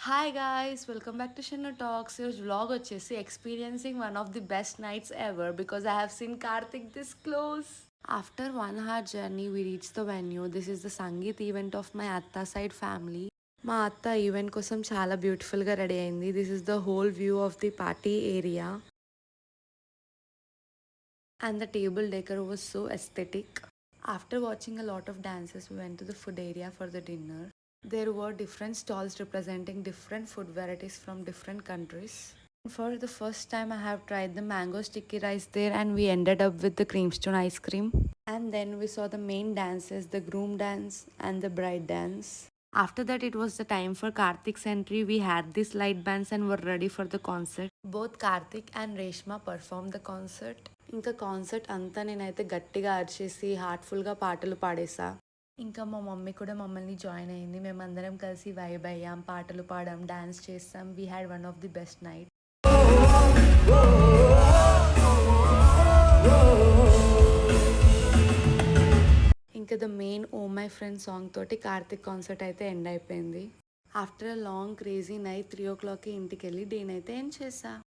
Hi guys, welcome back to Shinnu Talks. Your vlog వచ్చేసి experiencing one of the best nights ever because I have seen Karthik this close. After 1 hour journey, we reached the venue. This is the Sangeet event of my Atta side family. మా అత్త event కోసం చాలా బ్యూటిఫుల్గా ready అయింది. This is the whole view of the party area and the table decor was so aesthetic. After watching a lot of dances, we went to the food area for the dinner. There were different stalls representing different food varieties from different countries. For the first time, I have tried the mango sticky rice there, and we ended up with the creamstone ice cream. And then we saw the main dances, the groom dance and the bride dance. After that, it was the time for Karthik's entry. We had these light bands and were ready for the concert. Both Karthik and Reshma performed the concert. ఇంకా concert అంతా నేనైతే గట్టిగా అరిచేసి హార్ట్ఫుల్గా పాటలు పాడేసా. ఇంకా మా mummy కూడా మమ్మల్ని జాయిన్ అయింది. మేమందరం కలిసి వైబ్ అయ్యాం, పాటలు పాడాం, డాన్స్ చేస్తాం. We had one of the best night. ఇంకా the main oh my friend song తోటి కార్తిక్ కాన్సర్ట్ అయితే ఎండ్ అయిపోయింది. After a long crazy night 3 o'clockకి ఇంటికి వెళ్ళి డేనైతే ఎండ్ చేసా.